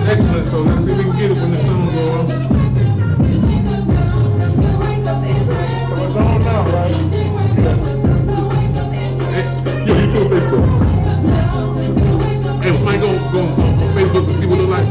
Excellent, so let's see if we can get it when the sun goes on. So it's on now, right? Yeah. Yo, YouTube, Facebook. Hey, was somebody go on Facebook and see what it look like?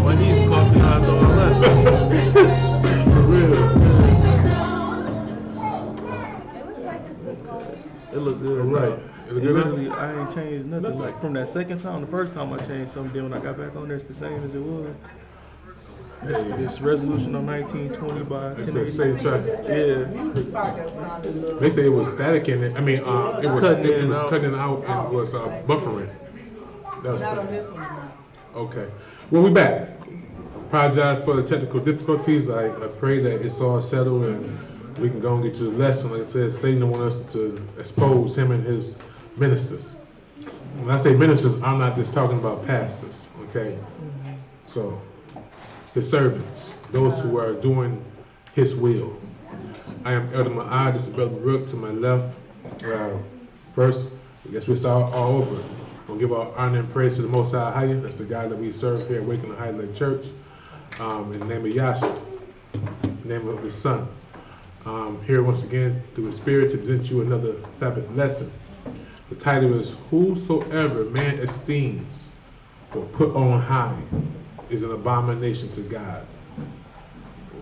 Why he's coughing out all that? For real. It look good. Right. Literally, I ain't changed nothing. Like from that second time, the first time I changed something, then when I got back on there, it's the same as it was. This resolution on 1920 by 1080. It's the same track. Yeah. They say it was static in it. I mean, it was cutting out and was buffering. That was not on this one. Okay. Well, we back. Apologize for the technical difficulties. I pray that it's all settled and we can go and get to the lesson. Like I said, Satan wants us to expose him and his ministers. When I say ministers, I'm not just talking about pastors, okay? So, his servants, those who are doing his will. I am Elder Ahayah, this is Brother Rook to my left. First, I guess we'll start all over. We'll give our honor and praise to the Most High Ahayah. That's the God that we serve here at Waking the Ahayah Church. In the name of Yahshua, in the name of his Son. Here once again through his Spirit to present you another Sabbath lesson. The title is Whosoever Man Esteems or Put on High is an Abomination to God.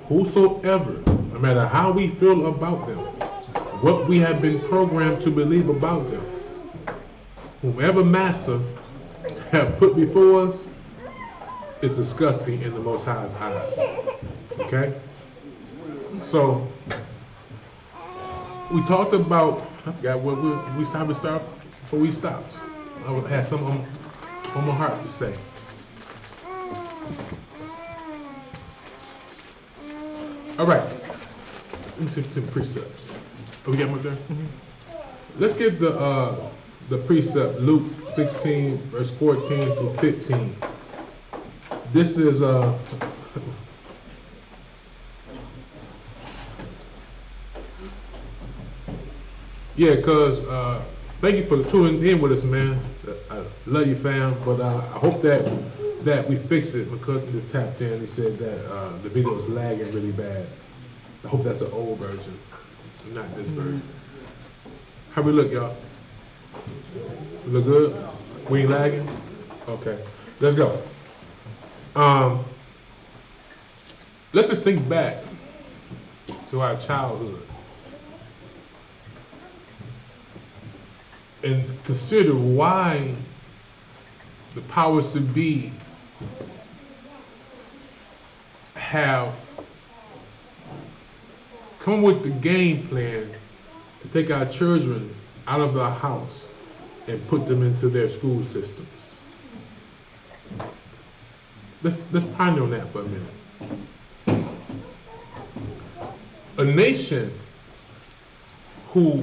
Whosoever, no matter how we feel about them, what we have been programmed to believe about them, whomever Massa have put before us is disgusting in the Most High's eyes. Okay? So, we talked about, I forgot what we started before we stopped. I had something on my heart to say. All right, let me see some precepts. Oh, we got them up there? Mm-hmm. Let's get the precept, Luke 16, verse 14 through 15. This is yeah, cause thank you for tuning in with us, man. I love you, fam. But I hope that we fix it. My cousin just tapped in. He said that the video is lagging really bad. I hope that's the old version, not this version. How we look, y'all? We look good? We ain't lagging? Okay, let's go. Let's just think back to our childhood and consider why the powers to be have come with the game plan to take our children out of the house and put them into their school systems. Let's ponder on that for a minute. A nation who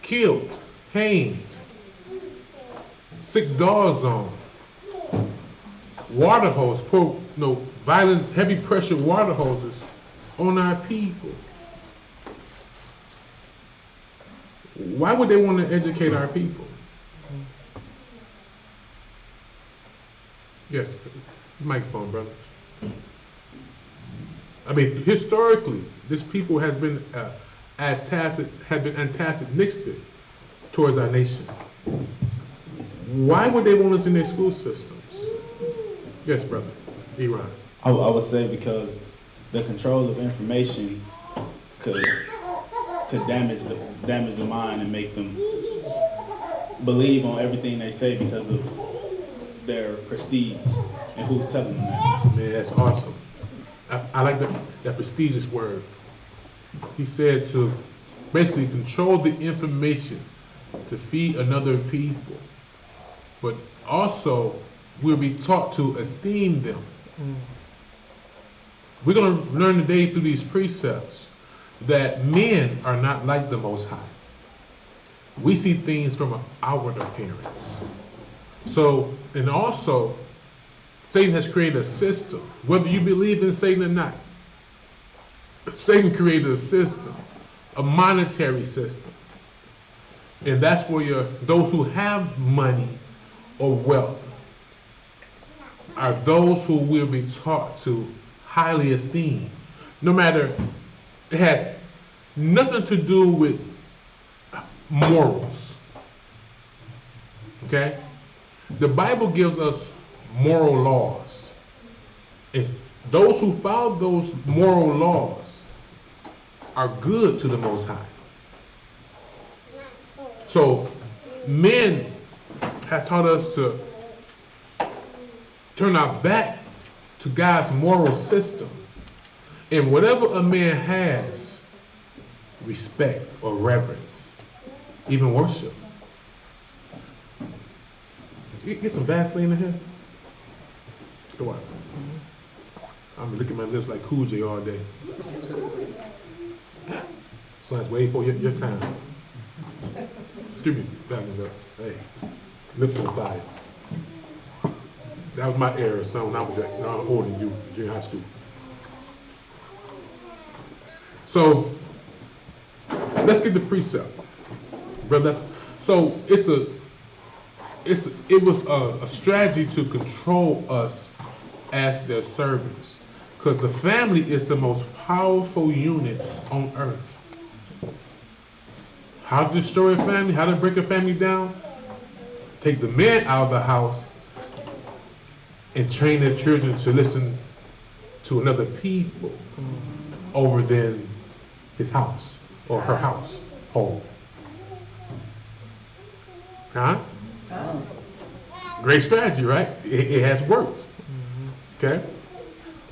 killed, hanged, sick dogs on, water hose, violent, heavy pressure water hoses on our people. Why would they want to educate our people? Yes, microphone, brother. I mean, historically, this people has been antagonistic towards our nation. Why would they want us in their school systems? Yes, brother, Iran. I would say because the control of information could damage the mind and make them believe on everything they say because of their prestige and who's telling them that. Man, that's awesome. I like that prestigious word. he said to basically control the information to feed another people, but also we'll be taught to esteem them. We're going to learn today through these precepts that men are not like the Most High. We see things from an outward appearance. So, and also, Satan has created a system, whether you believe in Satan or not. Satan created a system, a monetary system. And that's where those who have money or wealth are those who will be taught to highly esteem. No matter, it has nothing to do with morals. Okay? The Bible gives us moral laws. It's those who follow those moral laws are good to the Most High. So, men have taught us to turn our back to God's moral system. And whatever a man has, respect or reverence, even worship. Get some Vaseline in here. Go on. I'm looking at my lips like Cool J all day. So let's wait for your time. Excuse me, back it up. Hey, lips on fire. That was my error, son, when I was older than you, junior high school. So, let's get the precept. Brother, so it was a strategy to control us as their servants. Because the family is the most powerful unit on earth. How to destroy a family, how to break a family down? Take the man out of the house and train their children to listen to another people over than his house or her house, home. Huh? Great strategy, right? It has worked. Okay?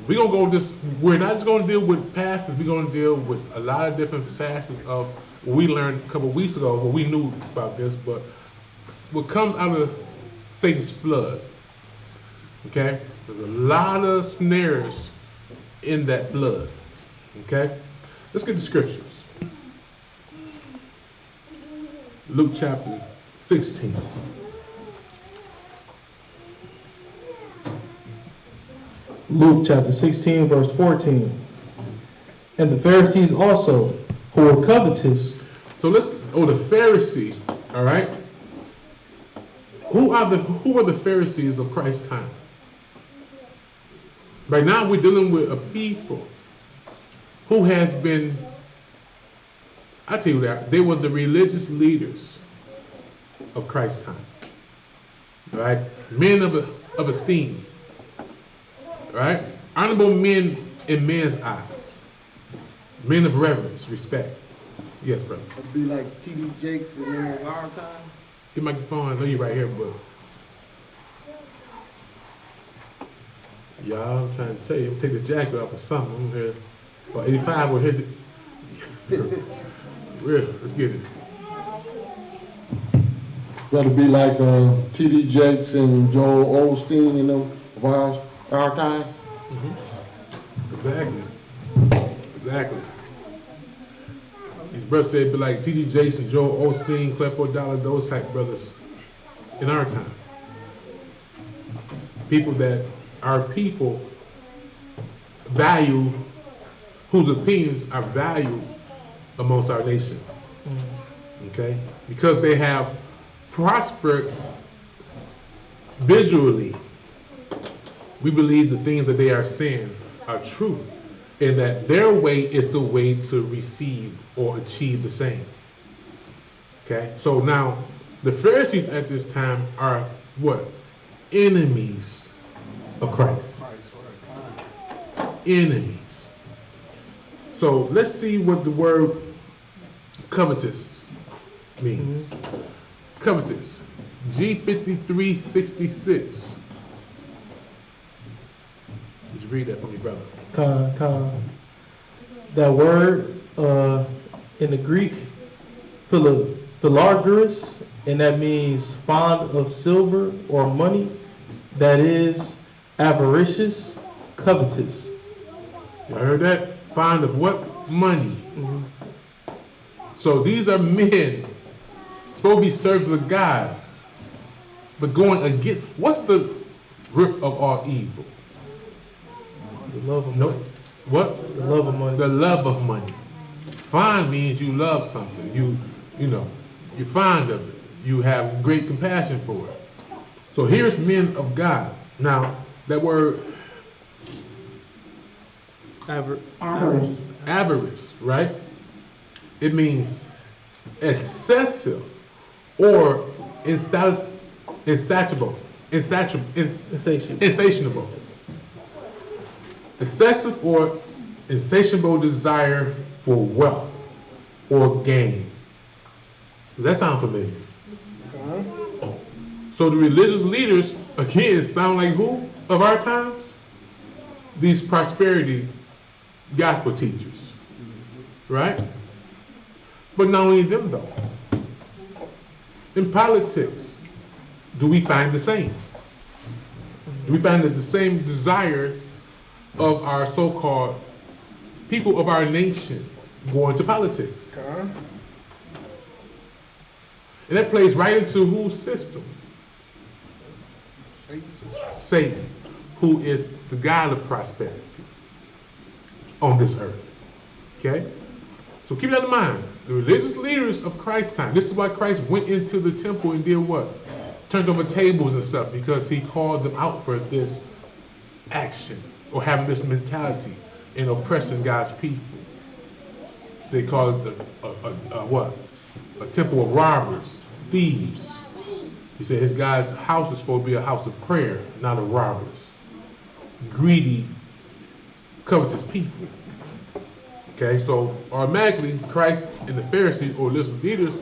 We're going to go this, we're not just going to deal with pastors, we're going to deal with a lot of different facets of what we learned a couple of weeks ago, what we knew about this, but what comes out of Satan's flood. Okay? There's a lot of snares in that flood. Okay? Let's get the scriptures. Luke chapter 16. Luke chapter 16, verse 14. And the Pharisees also, who were covetous. So the Pharisees, all right? Who are the Pharisees of Christ's time? Right now we're dealing with a people who has been, I tell you that, they were the religious leaders of Christ's time. Right? Men of esteem. Right? Honorable men in men's eyes. Men of reverence, respect. Yes, brother. It'd be like T.D. Jakes in our time. Get my phone, I know you right here, but y'all, I'm trying to tell you, I'm take this jacket off or something. I'm here. Well, 85, we're here. Real, let's get it. That'll be like T.D. Jakes and Joel Osteen, you know, of our time. Exactly. His brother said it'd be like T.D. Jakes and Joel Osteen, Clifford Dollar, those type brothers in our time. People that our people value, whose opinions are valued amongst our nation. Okay? Because they have prospered visually. We believe the things that they are saying are true, and that their way is the way to receive or achieve the same. Okay? So now, the Pharisees at this time are what? Enemies of Christ. Enemies. So let's see what the word covetous means. Covetous. G5366. Would you read that for me, brother? That word In the Greek, philargyrus, and that means fond of silver or money. That is avaricious, covetous. You heard that? Fond of what? Money. Mhm. So these are men supposed to be servants of God, but going against. What's the root of all evil? The love of Nope. money. What? The love of money. The love of money. Fond means you love something. You're fond of it. You have great compassion for it. So here's men of God. Now, that word avarice, right? It means excessive or insatiable. Insatiable. Excessive or insatiable desire for wealth or gain. Does that sound familiar? So the religious leaders, again, sound like who of our times? These prosperity gospel teachers, right? But not only them though. In politics, do we find the same? Do we find that the same desires of our so-called people of our nation go into politics? And that plays right into whose system? Satan, who is the God of prosperity on this earth. Okay? So keep that in mind. The religious leaders of Christ's time, this is why Christ went into the temple and did what? Turned over tables and stuff, because he called them out for this action or having this mentality in oppressing God's people. So they called it what? A temple of robbers, thieves. He said his God's house is supposed to be a house of prayer, not of robbers. Greedy, covetous people. Okay, so automatically Christ and the Pharisees or religious leaders